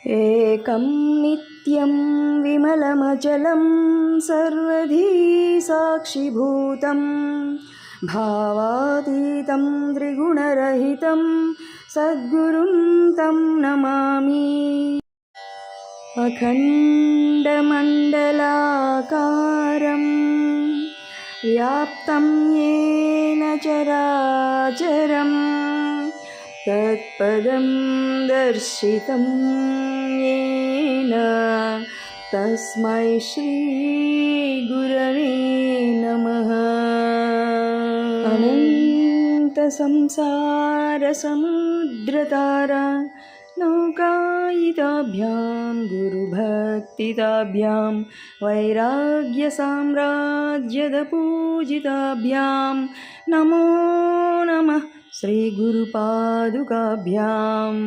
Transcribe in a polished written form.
एकं नित्यं विमलमचलं सर्वधी साक्षिभूतं भावातीतं त्रिगुणरहितं सद्गुरुं तं नमामि। अखण्डमण्डलाकारं व्याप्तं येन चराचरं तत्पदं दर्शितं येन तस्मै श्रीगुरवे नमः। अनन्तसंसारसमुद्रतारा नौकायिताभ्यां गुरुभक्तिताभ्यां वैराग्यसाम्राज्यदपूजिताभ्यां नमो नमः श्रीगुरुपादुकाभ्याम्।